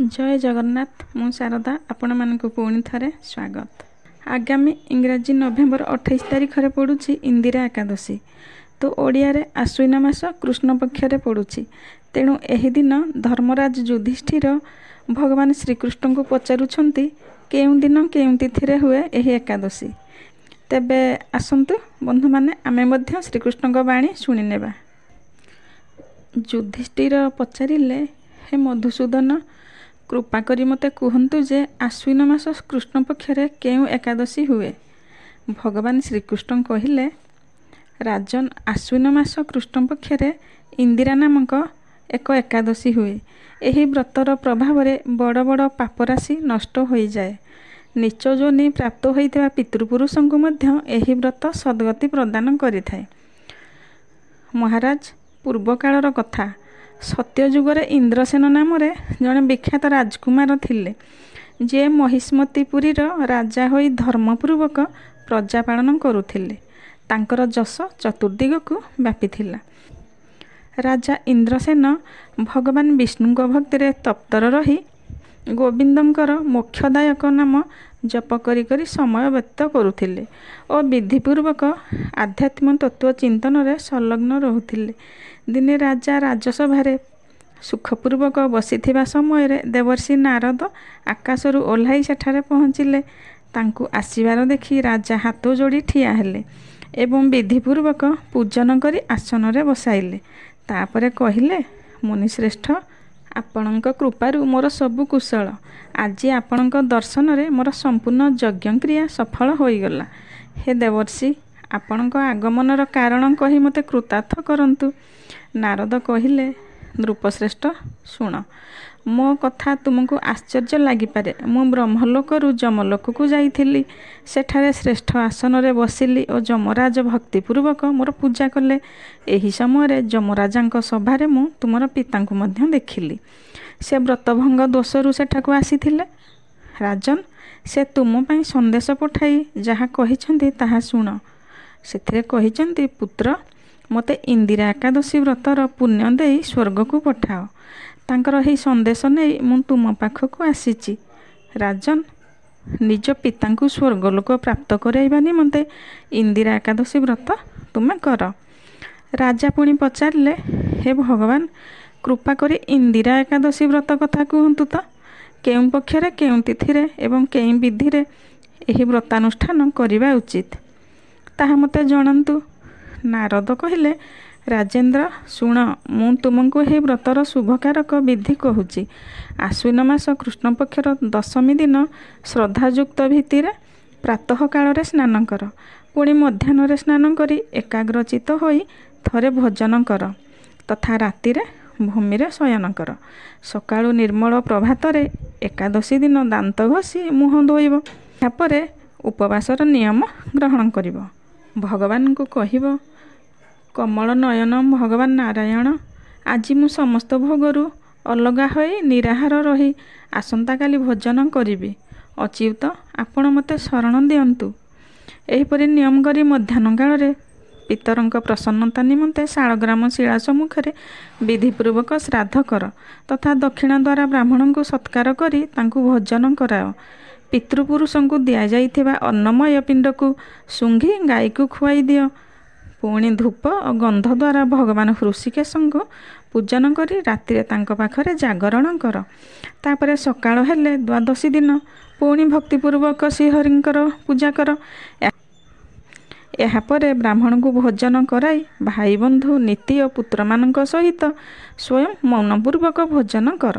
जय जगन्नाथ मु शारदा आपण मानक पुणी थे स्वागत। आगामी इंग्राजी नवेम्बर 28 तारीख रे पड़ुछि इंदिरा एकादशी। तो ओडिया रे आश्विन मास कृष्ण पक्ष रे पड़ुछि। तेणु एही दिन धर्मराज युधिष्ठिर भगवान श्रीकृष्ण को पचारुछंती केउं दिन केउं तिथि रे हुए एही एकादशी। तेबे आसंतु बंधु माने आमे मध्य श्रीकृष्ण को बाणी शुणी नेबा। युधिष्ठिर पचारिले, हे मधुसूदन, कृपा करी मते कहंतु जे आश्विन मास कृष्ण पक्ष रे केउं एकादशी हुए। भगवान श्रीकृष्ण कहिले, राजन, आश्विन मास कृष्ण पक्ष रे इंदिरा नामक एक एकादशी हुए। एही व्रतर प्रभाव रे बड़ बड़ पापराशि नष्ट हो जाए। नीच जोनि प्राप्त होइथिबा पितृपुरुष को मध्य एही व्रत सद्गति प्रदान करिथाए। महाराज, पूर्व कालर कथा, सत्ययुगर इंद्रसेन नाम जड़े विख्यात राजकुमार थिले, जे महिष्मतीपुरीर राजा होई धर्मपूर्वक प्रजा पालन करुथिले। तांकर जश चतुर्दिग को व्यापीथिला। राजा इंद्रसेन भगवान विष्णु भक्ति रे तप्तर रही गोविंदंकर मोक्षदायक नाम जप करी करी समय व्यतीत करुथिले और विधिपूर्वक आध्यात्म तत्व चिंतन रे संलग्न रहुथिले। दिने राजा राजसभारे सुखपूर्वक बसिथिबा समय रे देवर्षि नारद आकाशरू ओह्लाई सेठारे पहुँचिले। तांकु आसीबार देखि राजा हाथ जोड़ी ठिया हेले एवं विधिपूर्वक पूजन करी आसन रे बसाइले। तापरे कहिले, मुनिश्रेष्ठ, आपणक कृपारू मोर सबु कुशल। आज आपणक दर्शन रे मोर संपूर्ण यज्ञ क्रिया सफल होईगला। हे देवर्षि, आपणक आगमनर कारण कही मते कृतार्थ करंतु। नारद कहिले, नृपश्रेष्ठ, शुण, मो कथा तुमको आश्चर्य लागिपारे। मु ब्रह्मलोकरू जमलोक को जाइथिली। सेठारे श्रेष्ठ आसन रे बसिली और जमराज भक्तिपूर्वक मोर पूजा कले। एही समय जमराजांक सभारे मु तुमर पितांकु मध्य देखिली। से व्रतभंग दोषरू सेठाकु आसीथिले। राजन, से तुम पई संदेश पठाई जहा कहिछंती ताहा शुण। सेथिरे कहिछंती, पुत्र, मते इंदिरा एकादशी व्रतर पुण्य देई स्वर्ग को पठाओ। तांकर ही संदेश नहीं मु तुम पाखक आसीची। राजन, निज पितांकु स्वर्गलोक प्राप्त कराइबा निमंते इंदिरा एकादशी व्रत तुमे कर। राजा पुणी पचारिले, हे भगवान, कृपा करी इंदिरा एकादशी व्रत कथा कहंतु तो। केउं पक्षरे केउं तिथिरे एवं केउं विधिरे एही व्रतानुष्ठान करिबा उचित ताहा मते जणांतु। नारद कहिले, राजेंद्र, शुण, मु तुमको हे व्रतर शुभकारक विधि कहूची। आश्विन मास कृष्ण पक्षर दशमी दिन श्रद्धायुक्त भित्तिरे प्रातः काल स्नान कर, पुणी मध्याह्न स्नान करी एकाग्रचित होई थरे भोजन कर तथा रातिरे भूमि रे शयन कर। सकाळु निर्मल प्रभातरे एकादशी दिन दांत घसी मुह धोइब। तापरे उपवासर नियम ग्रहण करिब। भगवान को कहिब, कमल नयन भगवान नारायण, आज मु समस्त भोगरू अलगा होई निराहार रही आसंता काली भोजन करिबी। अच्युत, आपण मते शरण दियंतु। एहीपरि नियम करी मध्याह्न काल पितरंक प्रसन्नता निमंते शालग्राम शिला सम्मुखरे विधिपूर्वक श्राद्ध कर तथा दक्षिणा द्वारा ब्राह्मण को सत्कार करी तांकु भोजन कराओ। पितृपुरुषों को दिया जाइथिबा अन्नमय पिंड को सुंघी गाई को खुआई दियो। पुणी धूप और गंध द्वारा भगवान हृषिकेशं को पूजन करी रातिरे तांक पाखरे जागरण कर। तापरे सकाळ हेले द्वादशी दिन पुणी भक्तिपूर्वक श्रीहरिंकर पूजा कर। यापरे ब्राह्मण को भोजन कराई भाई बंधु नीति और पुत्र मानक सहित स्वयं मौनपूर्वक भोजन कर।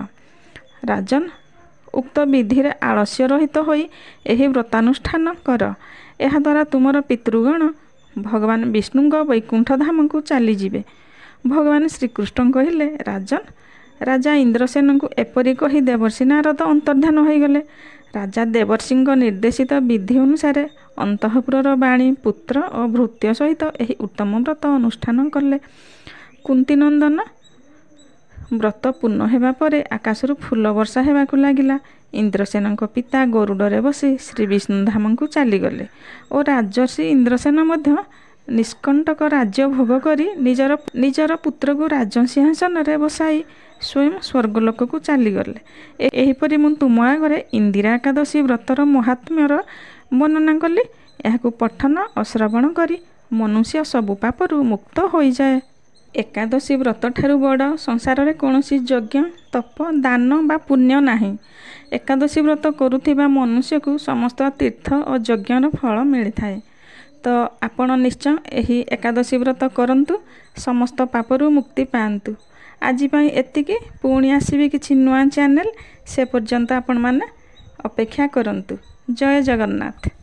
राजन, उक्त विधि रे आलस्य रहित होई एही व्रतानुष्ठान कर। एहा द्वारा तुमर पितृगण भगवान विष्णु वैकुंठ धाम को चली जिवे। भगवान श्रीकृष्ण कहिले, राजन, राजा इंद्रसेन को एपरि कही देवर्षि नारद अंतर्धान हो गले। राजा देवर्षि निर्देशित विधि अनुसार अंतःपुरर बाणी पुत्र और भृत्य सहित एही उत्तम व्रत अनुष्ठान कले। कुंती नंदन, व्रत पूर्ण हेबा परे आकाशरू फूल वर्षा हेबाकु लागिला। इंद्रसेन पिता गरुड़े बसी श्री विष्णु धाम को चलीगले और राजर्षि इंद्रसेन मध्य ନିଷ୍କଣ୍ଟକ ରାଜ୍ୟ ଭୋଗ କରି ନିଜର ପୁତ୍ରକୁ ରାଜସିଂହାସନରେ ବସାଇ ସ୍ୱୟଂ ସ୍ୱର୍ଗଲୋକକୁ ଚାଲିଗଲେ। ଏହିପରି ମୁଁ ତୁମ ଆଗରେ ଇନ୍ଦିରା ଏକାଦଶୀ ବ୍ରତର ମହାତ୍ମ୍ୟର ବର୍ଣ୍ଣନା କଲି। ଏହାକୁ ପଠନ ଓ ଶ୍ରବଣ କରି ମନୁଷ୍ୟ ସବୁ ପାପରୁ ମୁକ୍ତ ହୋଇଯାଏ। ଏକାଦଶୀ ବ୍ରତଠାରୁ ବଡ଼ ସଂସାରରେ କୌଣସି ଯଜ୍ଞ, ତପ, ଦାନ ବା ପୁଣ୍ୟ ନାହିଁ। ଏକାଦଶୀ ବ୍ରତ କରୁଥିବା ମନୁଷ୍ୟକୁ ସମସ୍ତ ତୀର୍ଥ ଓ ଯଜ୍ଞର ଫଳ ମିଳିଥାଏ। ତ ଆପଣ ନିଶ୍ଚୟ ଏହି ଏକାଦଶୀ ବ୍ରତ କରନ୍ତୁ, ସମସ୍ତ ପାପରୁ ମୁକ୍ତି ପାଆନ୍ତୁ। ଆଜି ପାଇଁ ଏତିକି। ପୁଣି ଆସିବି କିଛି ନୂଆ ଚ୍ୟାନେଲ। ସେ ପର୍ଯ୍ୟନ୍ତ ଆପଣମାନେ ଅପେକ୍ଷା କରନ୍ତୁ। ଜୟ ଜଗନ୍ନାଥ।